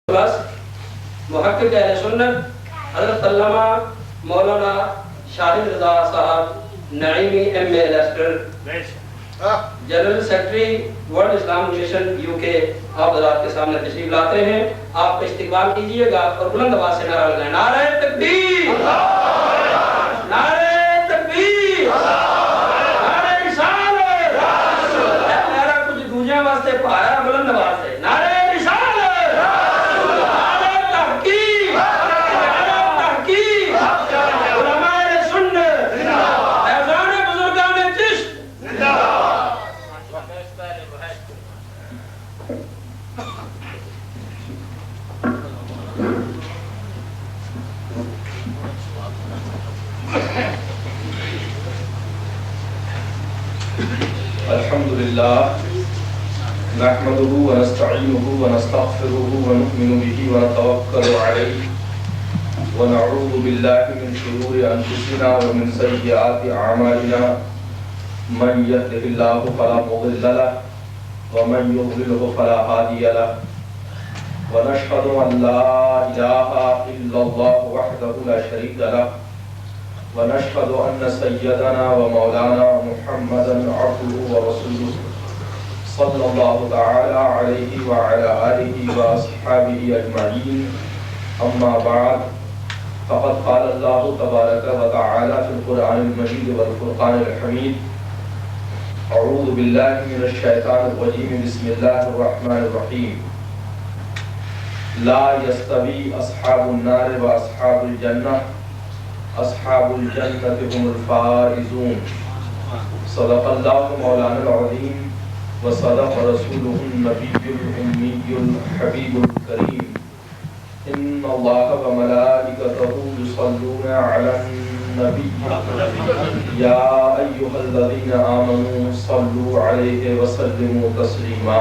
محقق اہل سنت حضرت علامہ مولانا Shahid Raza Sahib Naeemi M A Leicester general secretary world Islam mission U K آپ حضرات کے سامنے تشریف لاتے ہیں. آپ کا استقبال کیجیے گا اور بلند آواز سے نعرہ لگائیں. نعرہ تکبیر، نعرہ تکبیر، نعرہ رسالت. نعرہ کچھ دوجیاں واسطے پایا بلند آواز سے. نعرہ الحمدللہ نحمده ونستعینه ونستغفره ونؤمن به ونتوکل علیہ ونعوذ باللہ من شرور انفسنا ومن سیئات اعمالنا من یهده اللہ فلا مضل له ومن یضلل فلا هادی له ونشهد ان لا اله الا اللہ وحده لا شریک له ونشهد أن سيدنا ومولانا محمدا عبده ورسوله صلى الله تعالى عليه وعلى آله وأصحابه أجمعين. أما بعد فقد قال الله تبارك وتعالى في القرآن المجيد والفرقان الحميد: أعوذ بالله من الشيطان الرجيم بسم الله الرحمن الرحيم. لا يستوي أصحاب النار وأصحاب الجنة اصحاب الجنة هم الفائزون. صدق الله مولانا العظيم وصدق رسوله النبي الأمي الحبيب الكريم. إن الله وملائكته يصلون على النبي يا أيها الذين آمنوا صلوا عليه وسلموا تسليما.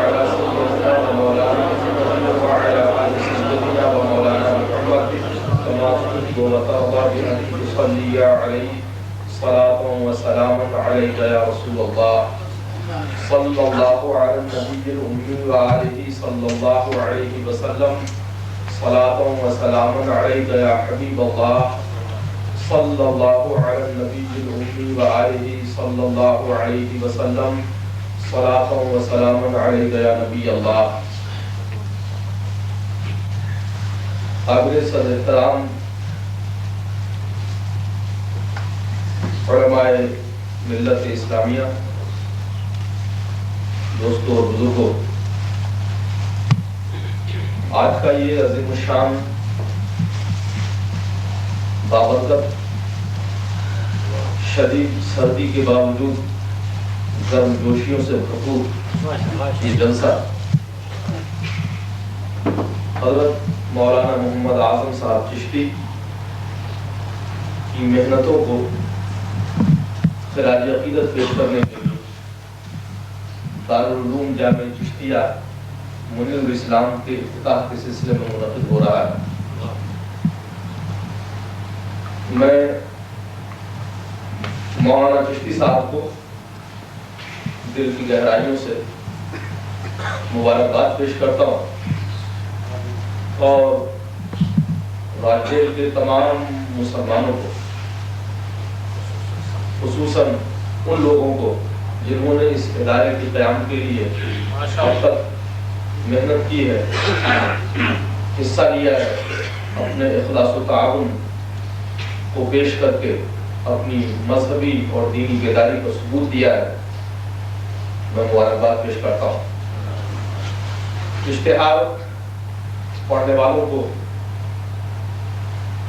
على سيدنا ومولانا محمد وعلى آل سيدنا ومولانا محمد وترضى بأن تصلي عليه صلاة وسلاما عليك يا رسول الله. صلى الله على النبي الأمي وآله صلى الله عليه وسلم صلاة وسلاما عليك يا حبيب الله. صلى الله على النبي الأمي وآله صلى الله عليه وسلم صلاة وسلاما عليك يا نبي الله. قابل صدر احترام علماء ملت اسلامیہ، دوستوں اور بزرگوں، آج کا یہ عظیم الشان بابرکت شدید سردی کے باوجود گرم جوشیوں سے بھرپور یہ جلسہ حضرت مولانا محمد اعظم صاحب چشتی کی محنتوں کو خراج عقیدت پیش کرنے کے لیے دارالعلوم جامع چشتیہ منیر الاسلام کے افتتاح کے سلسلے میں منعقد ہو رہا ہے. میں مولانا چشتی صاحب کو دل کی گہرائیوں سے مبارکباد پیش کرتا ہوں اور راجیل کے تمام مسلمانوں کو، خصوصاً ان لوگوں کو جنہوں نے اس ادارے کے قیام کے لیے اب تک محنت کی ہے، حصہ لیا ہے، اپنے اخلاص و تعاون کو پیش کر کے اپنی مذہبی اور دینی بیداری کو ثبوت دیا ہے، میں مبارکباد پیش کرتا ہوں. اشتہار پڑھنے والوں کو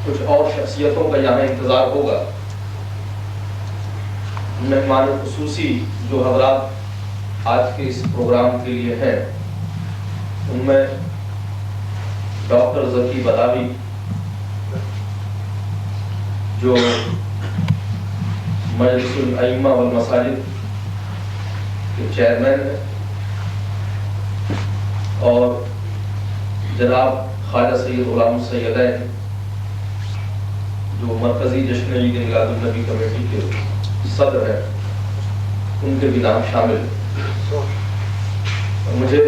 کچھ اور شخصیتوں کا یہاں انتظار ہوگا. مہمان خصوصی جو حضرات آج کے اس پروگرام کے لیے ہیں، ان میں ڈاکٹر ذکی بداوی جو مجلس الائمہ والمساجد کے چیئرمین ہیں، اور جناب خواجہ سید غلام السیدین جو مرکزی جشن عید میلاد النبی کمیٹی کے صدر ہیں، ان کے بھی نام شامل. مجھے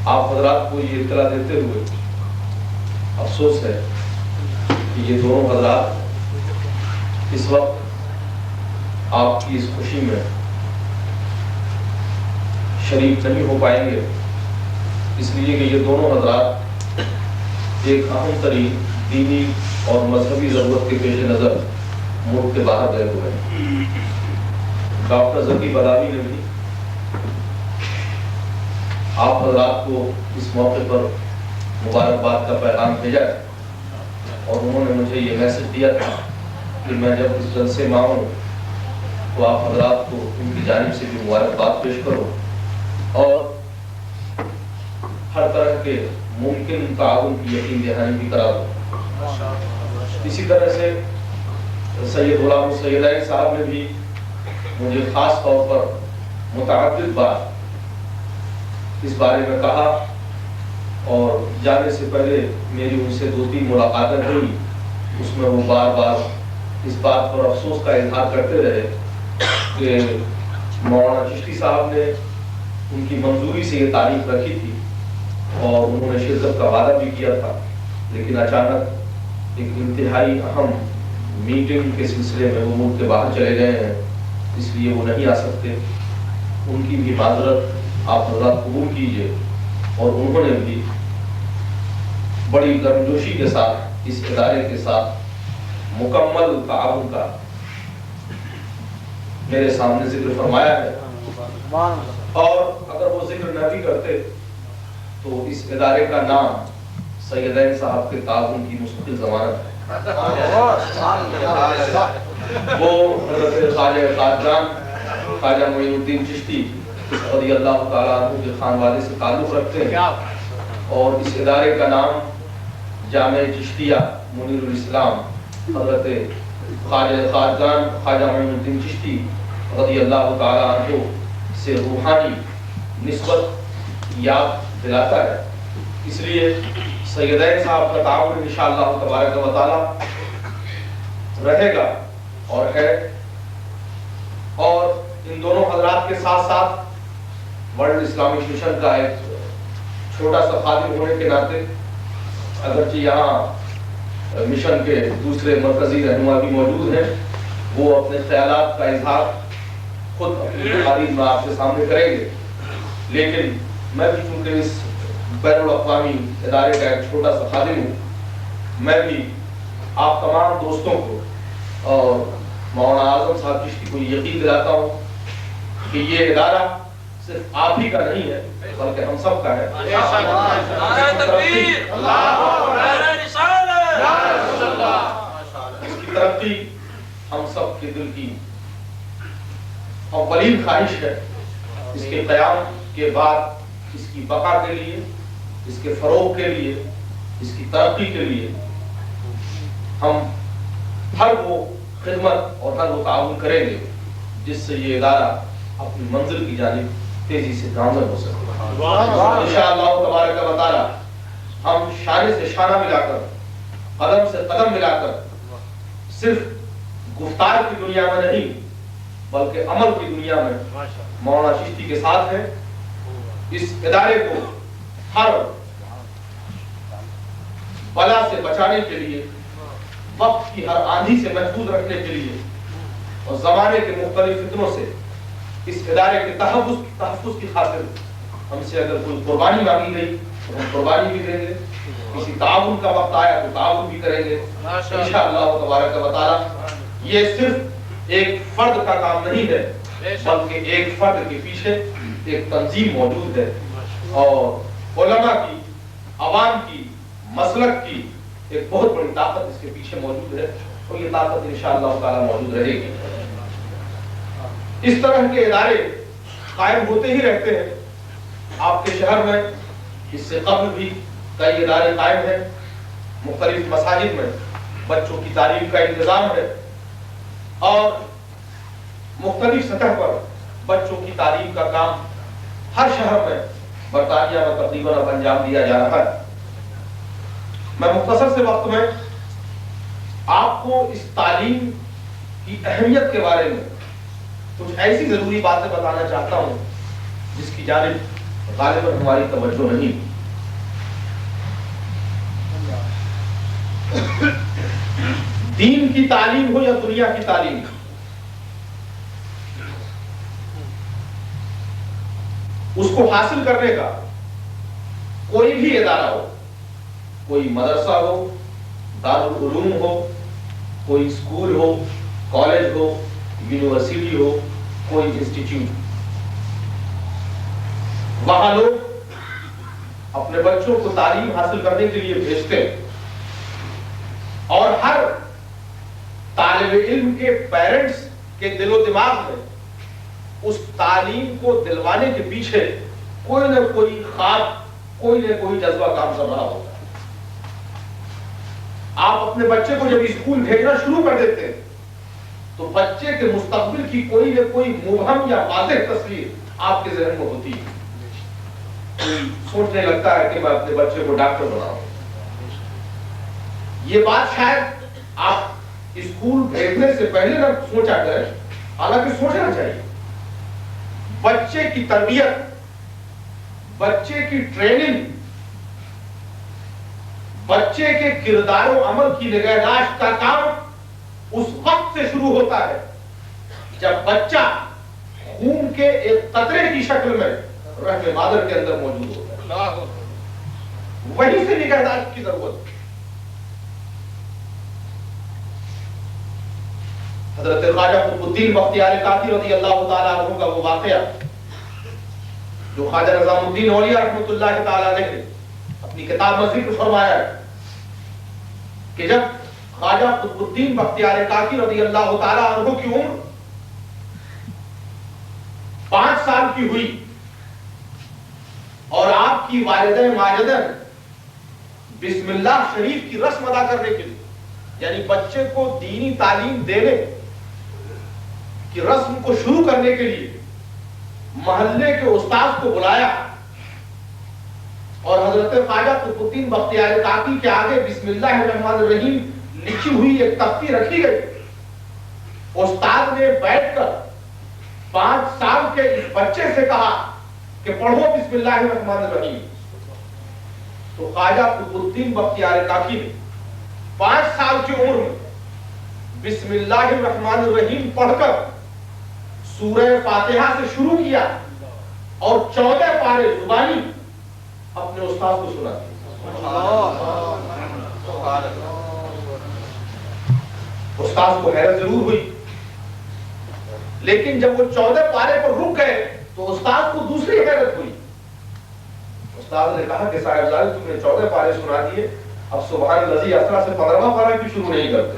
آپ حضرات کو یہ اطلاع دیتے ہوئے افسوس ہے کہ یہ دونوں حضرات اس وقت آپ کی اس خوشی میں شریک نہیں ہو پائیں گے، اس لیے کہ یہ دونوں حضرات ایک اہم ترین دینی اور مذہبی ضرورت کے پیش نظر ملک کے باہر گئے ہوئے ہیں۔ ڈاکٹر ذکی بداوی نے بھی آپ حضرات کو اس موقع پر مبارکباد کا پیغام بھیجا ہے، اور انہوں نے مجھے یہ میسج دیا تھا کہ میں جب اس جلسے میں آؤں تو آپ حضرات کو ان کی جانب سے بھی مبارکباد پیش کروں اور ہر طرح کے ممکن تعاون کی یقین دہانی بھی کرا دوں۔ اسی طرح سے سید غلام السیدین صاحب نے بھی مجھے خاص طور پر متعدد بار اس بارے میں کہا، اور جانے سے پہلے میری ان سے 2-3 ملاقاتیں ہوئی، اس میں وہ بار بار اس بات پر افسوس کا اظہار کرتے رہے کہ مولانا چشتی صاحب نے ان کی منظوری سے یہ تعریف رکھی تھی اور انہوں نے شرکت کا وعدہ بھی کیا تھا، لیکن اچانک ایک انتہائی اہم میٹنگ کے سلسلے میں وہ ملک کے باہر چلے گئے ہیں، اس لیے وہ نہیں آ سکتے۔ ان کی بھی معذرت آپ حضرات قبول کیجئے، اور انہوں نے بھی بڑی گرمجوشی کے ساتھ اس ادارے کے ساتھ مکمل تعاون کا میرے سامنے ذکر فرمایا ہے، اور اگر وہ ذکر نہ بھی کرتے تو اس ادارے کا نام سیدین صاحب کے تعاون کی مستقل ضمانت ہے۔ وہ حضرت خواجہ قادران خواجہ معین الدین چشتی رضی اللہ تعالیٰ عنہ کے خانوادے سے تعلق رکھتے ہیں، اور اس ادارے کا نام جامع چشتیہ منیر الاسلام حضرت خواجہ قادران خواجہ معین الدین چشتی رضی اللہ تعالیٰ عنہ سے روحانی نسبت یاد دلاتا ہے۔ اس لیے سیدین صاحب کا تعاون انشاءاللہ تبارک و تعالی رہے گا اور ہے، اور ان دونوں حضرات کے ساتھ ساتھ ورلڈ اسلامک مشن کا ایک چھوٹا سا خادم ہونے کے ناطے، اگرچہ یہاں مشن کے دوسرے مرکزی رہنما بھی موجود ہیں، وہ اپنے خیالات کا اظہار خود اپنی تقاریر میں آپ کے سامنے کریں گے، لیکن میں بھی چونکہ اس بین الاقوامی ادارے کا ایک چھوٹا سا خادم ہوں، میں بھی آپ تمام دوستوں کو اور مولانا اعظم صاحب چشتی کو یقین دلاتا ہوں کہ یہ ادارہ صرف آپ ہی کا نہیں ہے بلکہ ہم سب کا ہے۔ اس کی ترقی ہم سب کے دل کی اولین خواہش ہے۔ اس کے قیام کے بعد اس کی بقا کے لیے، اس کے فروغ کے لیے، اس کی ترقی کے لیے ہم ہر وہ خدمت اور ہر وہ تعاون کریں گے جس سے یہ ادارہ اپنی منزل کی جانب تیزی سے گامزن ہو سکے۔ انشاءاللہ تبارک و تعالی ہم شانے سے شانہ ملا کر، قدم سے قدم ملا کر، صرف گفتار کی دنیا میں نہیں بلکہ عمل کی دنیا میں مولانا چشتی کے ساتھ ہیں۔ اس ادارے کو ہر بلا سے بچانے کے لیے، وقت کی ہر آندھی سے محفوظ رکھنے کے لیے، اور زمانے کے مختلف فتنوں سے اس ادارے کے تحفظ کی خاطر ہم سے اگر کوئی قربانی مانگی گئی تو ہم قربانی بھی دیں گے، کسی تعاون کا وقت آیا تو تعاون بھی کریں گے انشاءاللہ تبارک و تعالی۔ یہ صرف ایک فرد کا کام نہیں ہے بلکہ ایک فرد کے پیچھے ایک تنظیم موجود ہے، اور علماء کی، عوام کی، مسلک کی ایک بہت بڑی طاقت اس کے پیچھے موجود ہے، اور یہ طاقت انشاءاللہ تعالی موجود رہے گی۔ اس طرح کے ادارے قائم ہوتے ہی رہتے ہیں۔ آپ کے شہر میں اس سے قبل بھی کئی ادارے قائم ہیں، مختلف مساجد میں بچوں کی تعلیم کا انتظام ہے، اور مختلف سطح پر بچوں کی تعلیم کا کام ہر شہر میں برطانیہ میں تقریباً اب انجام دیا جا رہا ہے۔ میں مختصر سے وقت میں آپ کو اس تعلیم کی اہمیت کے بارے میں کچھ ایسی ضروری باتیں بتانا چاہتا ہوں جس کی جانب غالباً ہماری توجہ نہیں. دین کی تعلیم ہو یا دنیا کی تعلیم، اس کو حاصل کرنے کا کوئی بھی ادارہ ہو، کوئی مدرسہ ہو، دارالعلوم ہو، کوئی اسکول ہو، کالج ہو، یونیورسٹی ہو، کوئی انسٹیٹیوٹ، وہاں لوگ اپنے بچوں کو تعلیم حاصل کرنے کے لیے بھیجتے ہیں، اور ہر طالب علم کے پیرنٹس کے دل و دماغ میں اس تعلیم کو دلوانے کے پیچھے کوئی نہ کوئی خواب، کوئی نہ کوئی جذبہ کام کر رہا ہوتا ہے. آپ اپنے بچے کو جب اسکول بھیجنا شروع کر دیتے ہیں تو بچے کے مستقبل کی کوئی نہ کوئی مبہم یا واضح تصویر آپ کے ذہن میں ہوتی ہے. کوئی سوچنے لگتا ہے کہ میں اپنے بچے کو ڈاکٹر بناؤں. یہ بات شاید آپ اسکول بھیجنے سے پہلے نہ سوچا کریں، حالانکہ سوچنا چاہیے. بچے کی تربیت، بچے کی ٹریننگ، بچے کے کردار و عمل کی نگہداشت کا کام اس وقت سے شروع ہوتا ہے جب بچہ خون کے ایک قطرے کی شکل میں رحم مادر کے اندر موجود ہوتا ہے. وہیں سے نگہداشت کی ضرورت ہے. حضرت خواجہ قطب الدین بختیار کاکی رضی اللہ تعالیٰ عنہ کا وہ واقعہ جو خواجہ نظام الدین اولیاء رحمۃ اللہ تعالیٰ نے اپنی کتاب میں ذکر فرمایا ہے کہ جب خواجہ قطب الدین بختیار کاکی رضی اللہ تعالیٰ عنہ کی عمر 5 سال کی ہوئی اور آپ کی والدہ ماجدہ بسم اللہ شریف کی رسم ادا کرنے کے لیے، یعنی بچے کو دینی تعلیم دینے کی رسم کو شروع کرنے کے لیے محلے کے استاذ کو بلایا اور حضرت خواجہ قطب الدین بختیار کاکی کے آگے بسم اللہ الرحمن الرحیم لکھی ہوئی ایک تختی رکھی گئی. استاد نے بیٹھ کر 5 سال کے اس بچے سے کہا کہ پڑھو بسم اللہ الرحمن الرحیم. تو خواجہ قطب الدین بختیار کاکی نے 5 سال کی عمر میں بسم اللہ الرحمن الرحیم پڑھ کر سورہ فاتحہ سے شروع کیا اور 14 پارے زبانی اپنے استاد کو سنا دیا. استاد کو حیرت ضرور ہوئی، لیکن جب وہ 14 پارے پر رک گئے تو استاد کو دوسری حیرت ہوئی. استاد نے کہا کہ صاحب زادے تم نے 14 پارے سنا دیے، اب سبحان الذی اسریٰ سے 15واں پارہ کیوں شروع نہیں کرتے؟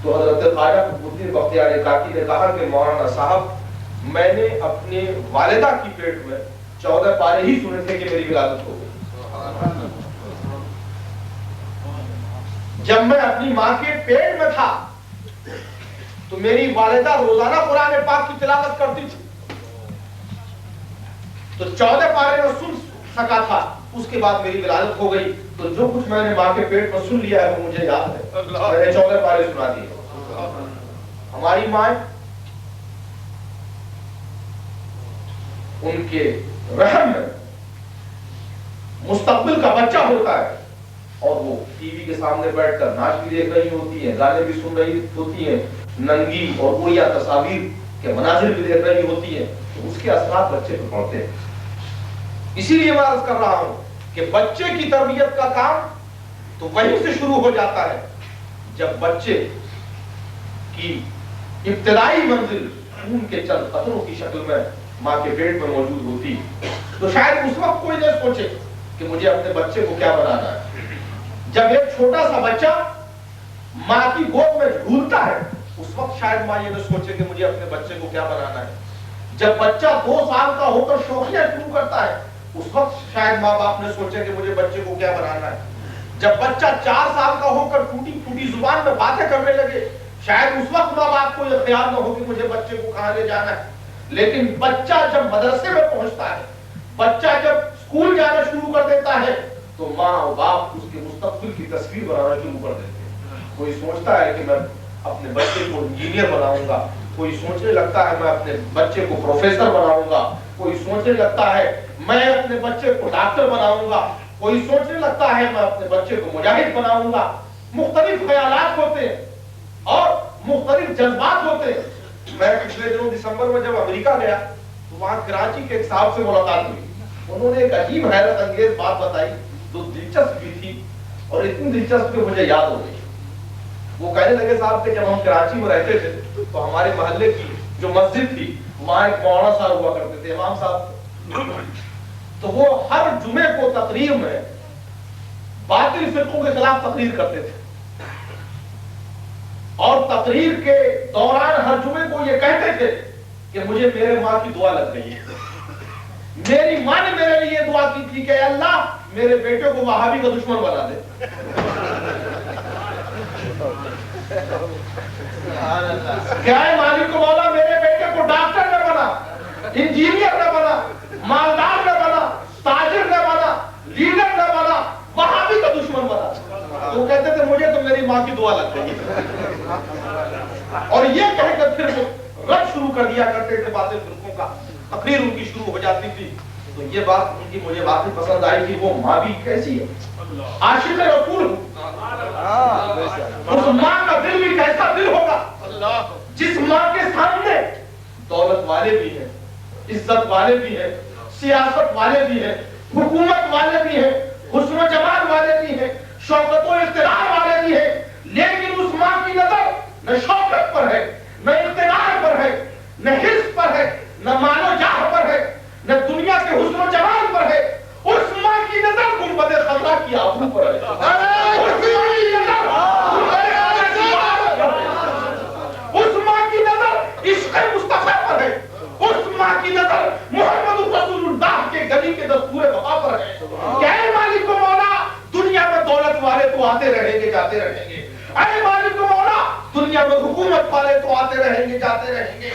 تو حضرت خواجہ قطب الدین بختیار کاکی نے کہا کہ مولانا صاحب میں نے اپنے والدہ کی پیٹ میں 14 پارے ہی سنے تھے کہ میری ولادت ہو گئی. جب میں اپنی ماں کے پیٹ میں تھا تو میری والدہ روزانہ قرآن پاک کی تلاوت کرتی تھی، تو 14 پارے میں سن سکا تھا، اس کے بعد میری ولادت ہو گئی. تو جو کچھ میں نے ماں کے پیٹ میں سن لیا ہے وہ مجھے یاد ہے، میں نے 14 پارے سنا دیے. ہماری ماں ان کے رحم میں مستقبل کا بچہ ہوتا ہے اور وہ ٹی وی کے سامنے بیٹھ کر ناچ بھی دیکھ رہی ہوتی ہیں، گانے بھی سن رہی ہوتی ہیں، ننگی اور اڑیا تصاویر کے مناظر بھی دیکھ رہی ہوتی ہیں، تو اس کے اثرات بچے پہ پڑتے ہیں. اسی لیے میں عرض کر رہا ہوں کہ بچے کی تربیت کا کام تو وہیں سے شروع ہو جاتا ہے جب بچے کی ابتدائی منزل خون کے چند قطروں کی شکل میں ماں کے پیٹ میں موجود ہوتی. تو شاید اس وقت کوئی نہ سوچے کہ مجھے اپنے بچے کو کیا بنانا ہے. جب ایک چھوٹا سا بچہ ماں کی گود میں جھولتا ہے اس وقت شاید ماں یہ نہ سوچے کہ مجھے اپنے بچے کو کیا بنانا ہے. جب بچہ 2 سال کا ہو کر شوخیاں شروع کرتا ہے اس وقت شاید ماں باپ نے سوچے کہ مجھے بچے کو کیا بنانا ہے. جب بچہ 4 سال کا ہو کر ٹوٹی پھوٹی زبان میں باتیں کرنے لگے شاید اس وقت ماں باپ کو یہ خیال نہ ہو کہ مجھے بچے کو کہاں لے جانا ہے. لیکن بچہ جب مدرسے میں پہنچتا ہے، بچہ جب اسکول جانا شروع کر دیتا ہے تو ماں اور باپ اس کے مستقبل کی تصویر بنانا شروع کر دیتے ہیں. کوئی سوچتا ہے کہ میں اپنے بچے کو انجینئر بناؤں گا، کوئی سوچنے لگتا ہے میں اپنے بچے کو پروفیسر بناؤں گا، کوئی سوچنے لگتا ہے میں اپنے بچے کو ڈاکٹر بناؤں گا، کوئی سوچنے لگتا ہے میں اپنے بچے کو مجاہد بناؤں گا. مختلف خیالات ہوتے ہیں اور مختلف جذبات ہوتے ہیں. میں پچھلے دنوں دسمبر میں جب امریکہ گیا تو وہاں کراچی کے ایک صاحب سے ملاقات ہوئی. انہوں نے ایک عجیب حیرت انگیز بات بتائی جو دلچسپ بھی تھی اور اتنی دلچسپ کہ مجھے یاد ہو گئی. وہ کہنے لگے صاحب کہ جب ہم کراچی میں رہتے تھے تو ہمارے محلے کی جو مسجد تھی وہاں ایک مولانا صاحب ہوا کرتے تھے، امام صاحب. تو وہ ہر جمعے کو تقریر میں باطل فرقوں کے خلاف تقریر کرتے تھے اور تقریر کے دوران ہر جمعے کو یہ کہتے تھے کہ مجھے میرے ماں کی دعا لگ گئی ہے. میری ماں نے میرے لیے دعا کی تھی کہ اللہ میرے بیٹے کو وہابی کا دشمن بنا دے. کیا ہے مالک کو مولا میرے بیٹے کو ڈاکٹر نہ بنا، انجینئر نہ بنا، مالدار نہ بنا، تاجر نہ بنا، لیڈر نہ بنا، وہابی کا دشمن بنا. وہ کہتے تھے مجھے تو میری ماں کی دعا لگ گئی. اور یہ کہہ کر پھر رد شروع کر دیا کرتے تھے باطل فرقوں کا. تقریر ان کی شروع ہو جاتی تھی. تو یہ بات ان کی مجھے واقعی پسند آئی کہ وہ ماں بھی کیسی ہے، عاشق رسول. اس ماں کا دل بھی کیسا دل ہوگا جس ماں کے سامنے دولت والے بھی ہیں، عزت والے بھی ہیں، سیاست والے بھی ہیں، حکومت والے بھی ہیں، حسن و جمال والے بھی ہیں، شوکت و اقتدار والے بھی ہیں، لیکن اس ماں کی نظر نہ شوکت پر ہے، نہ اقتدار پر ہے، نہ حرص پر ہے، نہ مال و جاہ پر ہے، نہ دنیا کے حسن و جمال پر ہے. اس ماں کی نظر گنبد خضرا کی آبرو پر ہے. اس ماں کی نظر عشق مصطفیٰ پر ہے. اس ماں کی نظر محمد رسول اللہ کے گلی کے دستور وفا پر ہے. اے مالک و مولا دنیا میں دولت والے تو آتے رہیں گے جاتے رہیں گے. اے مالک و مولا دنیا میں حکومت والے تو آتے رہیں گے جاتے رہیں گے.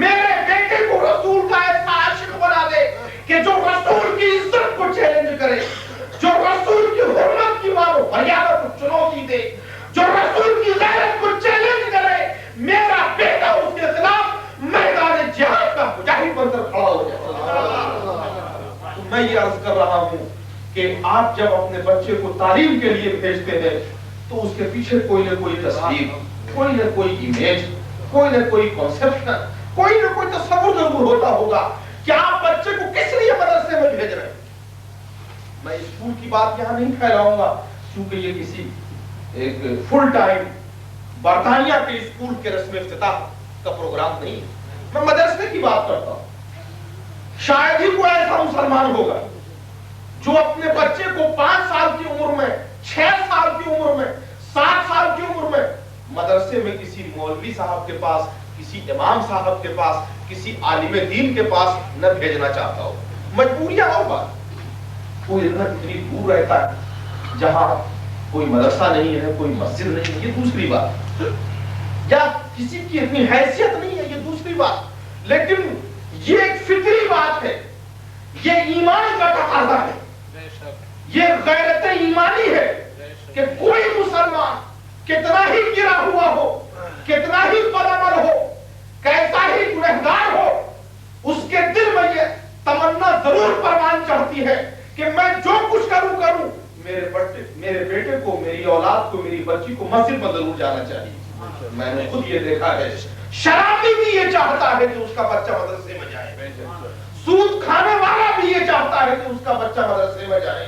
میرے بیٹے کو رسول کا ایسا عاشق بنا دے کہ جو رسول کی عزت کو چیلنج کرے، جو رسول کی حرمت کی مانو مریادہ کو چنوتی دے، جو رسول کی غیرت کو چیلنج کرے. میرا بیٹا اس کے خلاف میدان جہاد کا مجاہد بن کر کھڑا ہو جائے. تو میں یہ عرض کر رہا ہوں کہ آپ جب اپنے بچے کو تعلیم کے لیے بھیجتے ہیں تو اس کے پیچھے کوئی نہ کوئی تصویر، کوئی نہ کوئی امیج، کوئی نہ کوئی کنسپشن، کوئی نہ کوئی تصور ضرور ہوتا ہوگا کہ آپ بچے کو کس لیے مدرسے میں بھیج رہے ہیں. میں اسکول کی بات یہاں نہیں پھیلاؤں گا کیونکہ یہ کسی ایک فل ٹائم برطانیہ کے اسکول کے رسم افتتاح کا پروگرام نہیں ہے. میں مدرسے کی بات کرتا ہوں. شاید ہی کوئی ایسا مسلمان ہوگا جو اپنے بچے کو 5 سال کی عمر میں، 6 سال کی عمر میں، 7 سال کی عمر میں مدرسے میں کسی مولوی صاحب کے پاس، کسی امام صاحب کے پاس، کسی عالم دین کے پاس نہ بھیجنا چاہتا ہو. مجبوریاں اور بات. کوئی اتنی دور رہتا ہے جہاں کوئی مدرسہ نہیں ہے، کوئی مسجد نہیں ہے، یہ دوسری بات. یا کسی کی اتنی حیثیت نہیں ہے، یہ دوسری بات. لیکن یہ ایک فطری بات ہے، یہ ایمان کا تقاضا ہے، یہ غیرت ایمانی ہے کہ کوئی مسلمان کتنا ہی گرا ہوا ہو، کتنا ہی بدعمل ہو، کیسا ہی گنہگار ہو، اس کے دل میں یہ تمنا ضرور پروان چڑھتی ہے کہ میں جو کچھ کروں میرے بیٹے کو، میری اولاد کو، میری بچی کو مسجد میں ضرور جانا چاہیے. میں نے خود یہ دیکھا ہے. شرابی بھی یہ چاہتا ہے کہ اس کا بچہ مدرسے میں جائے. سود کھانے والا بھی یہ چاہتا ہے کہ اس کا بچہ مدرسے میں جائے.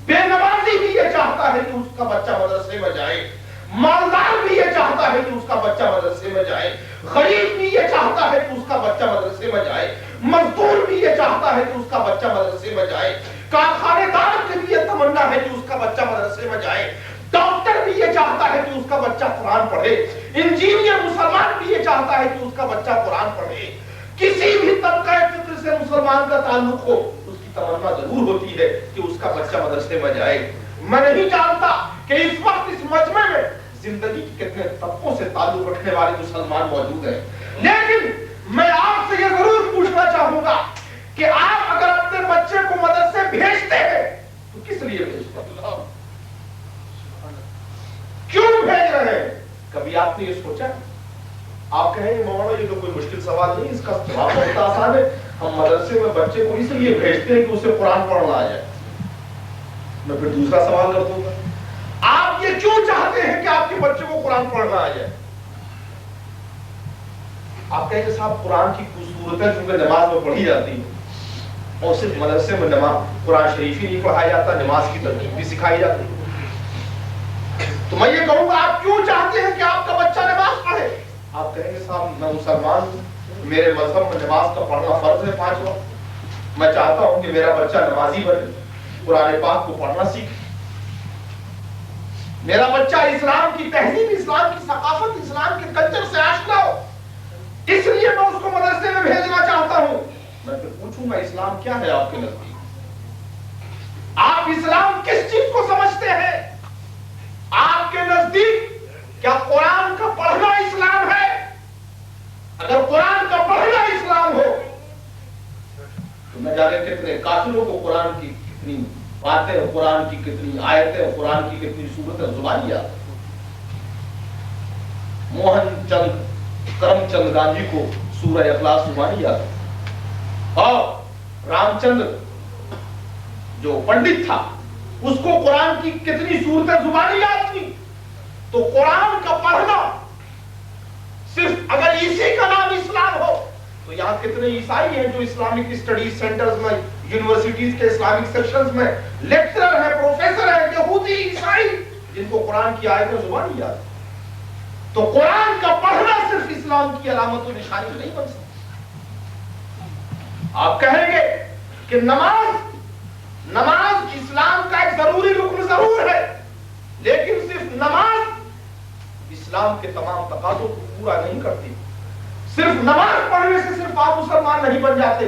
بے نمازی بھی یہ چاہتا ہے کہ اس کا بچہ مدرسے میں جائے. مالدار بھی یہ چاہتا ہے کہ اس کا بچہ مدرسے میں جائے. غریب بھی یہ چاہتا ہے کہ اس کا بچہ مدرسے میں جائے. مزدور بھی یہ چاہتا ہے کہ اس کا بچہ مدرسے میں جائے. کارخانے دار کے بھی یہ تمنا ہے کہ اس کا بچہ مدرسے میں جائے. ڈاکٹر بھی یہ چاہتا ہے کہ اس کا بچہ قرآن پڑھے. انجینئر مسلمان بھی یہ چاہتا ہے کہ اس کا بچہ قرآن پڑھے. کسی بھی طبقہ فکر سے مسلمان کا تعلق ہو، اس کی تمنا ضرور ہوتی ہے کہ اس کا بچہ مدرسے میں جائے. میں نہیں جانتا کہ اس وقت اس مجمع میں زندگی کے کتنے طبقوں سے تعلق رکھنے والے مسلمان موجود ہیں، لیکن میں آپ سے یہ ضرور پوچھنا چاہوں گا کہ آپ اگر اپنے بچے کو مدرسے بھیجتے ہیں تو کس لیے بھیجتے ہیں؟ کیوں بھیج رہے ہیں؟ کبھی آپ نے یہ سوچا؟ آپ کہیں مولانا یہ تو کوئی مشکل سوال نہیں، اس کا جواب بہت آسان ہے. ہم مدرسے میں بچے کو اس لیے بھیجتے ہیں کہ اسے قرآن پڑھنا آ جائے. میں پھر دوسرا سوال کر دوں گا, آپ یہ کیوں چاہتے ہیں کہ آپ کے بچے کو قرآن پڑھنا آ جائے؟ آپ کہیں کہ صاحب قرآن کی خوبصورتیں چونکہ نماز میں پڑھی جاتی ہیں, اور صرف مدرسے میں نماز قرآن شریف ہی نہیں پڑھایا جاتا, نماز کی ترتیب بھی سکھائی جاتی ہے, تو میں یہ کہوں گا آپ کیوں چاہتے ہیں کہ آپ کا بچہ نماز پڑھے؟ آپ کہیں گے صاحب میں مسلمان ہوں, میرے مذہب میں نماز کا پڑھنا فرض ہے 5 وقت, میں چاہتا ہوں کہ میرا بچہ نمازی بنے, قرآن پاک کو پڑھنا سیکھے, میرا بچہ اسلام کی تہذیب, اسلام کی ثقافت, اسلام کے کلچر سے آشنا ہو, اس لیے میں اس کو مدرسے میں بھیجنا چاہتا ہوں. میں پھر پوچھوں گا اسلام کیا ہے آپ کے نزدیک؟ آپ اسلام کس چیز کو سمجھتے ہیں؟ آپ کے نزدیک کیا قرآن کا پڑھنا اسلام ہے؟ اگر قرآن کا پڑھنا اسلام ہو تو میں جانے کتنے کافروں کو قرآن کی کتنی باتیں, قرآن کی کتنی آیتیں, قرآن کی کتنی صورتیں زبانی یاد. موہن چند کرم چند گاندھی کو سورہ اخلاص زبانی یاد, اور رام چندر جو پنڈت تھا اس کو قرآن کی کتنی صورتیں زبانی یاد تھی. تو قرآن کا پڑھنا صرف اگر اسی کا نام اسلام ہو تو یہاں کتنے عیسائی ہیں جو اسلامک اسٹڈیز سینٹرز میں, یونیورسٹیز کے اسلامک سیکشنز میں لیکچرر ہیں, پروفیسر ہیں, یہودی عیسائی, جن کو قرآن کی آیتیں زبانی یاد. تو قرآن کا پڑھنا صرف اسلام کی علامت و نشانی نہیں بن سکتا. آپ کہیں گے کہ نماز اسلام کا ایک ضروری رکن ضرور ہے, لیکن صرف نماز اسلام کے تمام تقاضوں کو پورا نہیں کرتی. صرف نماز پڑھنے سے صرف آپ مسلمان نہیں بن جاتے.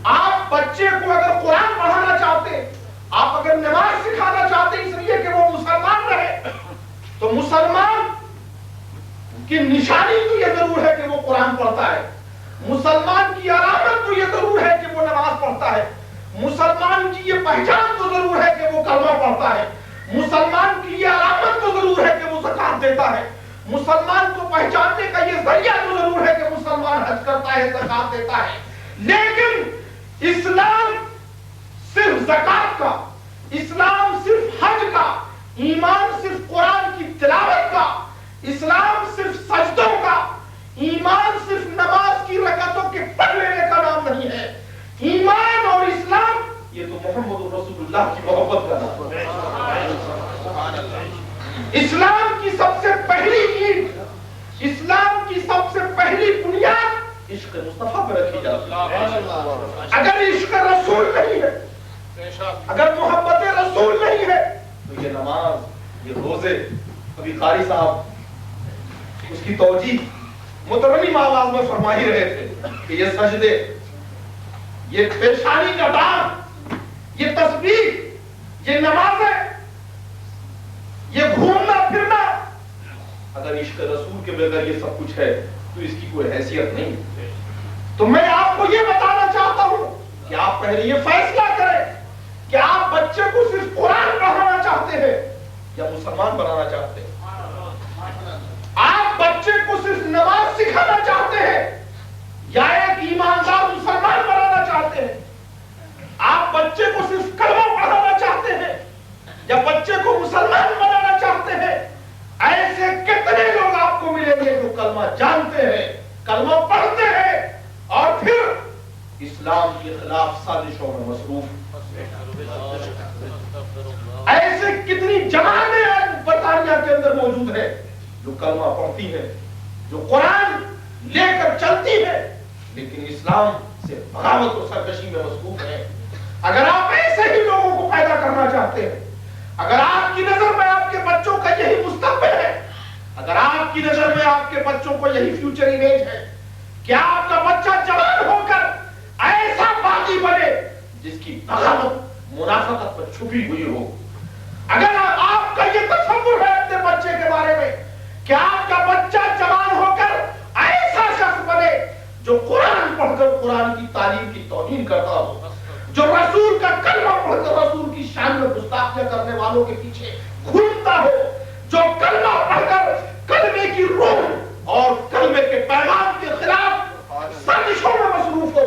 آپ بچے کو اگر قرآن پڑھانا چاہتے, آپ اگر نماز سکھانا چاہتے اس لیے کہ وہ مسلمان رہے, تو مسلمان کی نشانی تو یہ ضرور ہے کہ وہ قرآن پڑھتا ہے, مسلمان کی علامت تو یہ ضرور ہے کہ وہ نماز پڑھتا ہے, مسلمان کی یہ پہچان تو ضرور ہے کہ وہ کلمہ پڑھتا ہے, مسلمان کی یہ علامت تو ضرور ہے کہ وہ زکات دیتا ہے, مسلمان کو پہچاننے کا یہ ذریعہ تو ضرور ہے کہ مسلمان حج کرتا ہے, زکات دیتا ہے. لیکن اسلام صرف زکات کا, اسلام صرف حج کا, ایمان صرف قرآن کی تلاوت کا, اسلام صرف سجدوں کا, ایمان صرف نماز کی رکعتوں کے پڑھ لینے کا نام نہیں ہے. ایمان اور اسلام یہ تو محمد رسول اللہ کی محبت کا نام ہے. اسلام کی سب سے پہلی اینٹ, اسلام کی سب سے پہلی بنیاد عشق مصطفیٰ پر رکھی جاتی ہے. اگر عشق رسول نہیں ہے, اگر محبت رسول نہیں ہے, تو یہ نماز, یہ روزے, ابھی قاری صاحب اس کی توجیہ مترنم آواز میں فرما ہی رہے تھے کہ یہ سجدے, یہ پیشانی کا دام, یہ تسبیح, یہ نمازیں, یہ گھومنا پھرنا, اگر عشق رسول کے بغیر یہ سب کچھ ہے تو اس کی کوئی حیثیت نہیں. تو میں آپ کو یہ بتانا چاہتا ہوں کہ آپ پہلے یہ فیصلہ کریں کہ آپ بچے کو صرف قرآن پڑھانا چاہتے ہیں یا مسلمان بنانا چاہتے ہیں. آپ بچے کو صرف نماز سکھانا چاہتے ہیں یا ایک ایماندار مسلمان بنانا چاہتے ہیں. آپ بچے کو صرف کلمہ پڑھانا چاہتے ہیں یا بچے کو مسلمان بنانا چاہتے ہیں. ایسے کتنے لوگ آپ کو ملیں گے جو کلمہ جانتے ہیں, کلمہ پڑھتے ہیں, اور پھر اسلام کے خلاف سازشوں میں مصروف. ایسے کتنی جماعتیں آج برطانیہ کے اندر موجود ہیں جو کلمہ پڑھتی ہیں, جو قرآن لے کر چلتی ہے, لیکن اسلام سے بغاوت و سرکشی میں مصروف ہے. اگر آپ ایسے ہی لوگوں کو پیدا کرنا چاہتے ہیں, اگر آپ کی نظر میں آپ کے بچوں کا یہی مستقبل ہے, اگر آپ کی نظر میں آپ کے بچوں کو یہی فیوچر امیج ہے کہ آپ کا بچہ جوان ہو کر ایسا باغی بنے جس کی بغاوت منافقت پر چھپی ہوئی ہو, اگر آپ کا یہ تصور ہے اپنے بچے کے بارے میں کہ آپ کا بچہ جوان ہو کر ایسا شخص بنے جو قرآن پڑھ کر قرآن کی تعلیم کی توہین کرتا ہو, جو رسول کا کلمہ پڑھ کر رسول کی شان میں گستاخیاں کرنے والوں کے پیچھے گھومتا ہو, جو کلمہ پڑھ کر کلمے کی روح اور کلمے کے پیغام کے خلاف سازشوں میں مصروف ہو,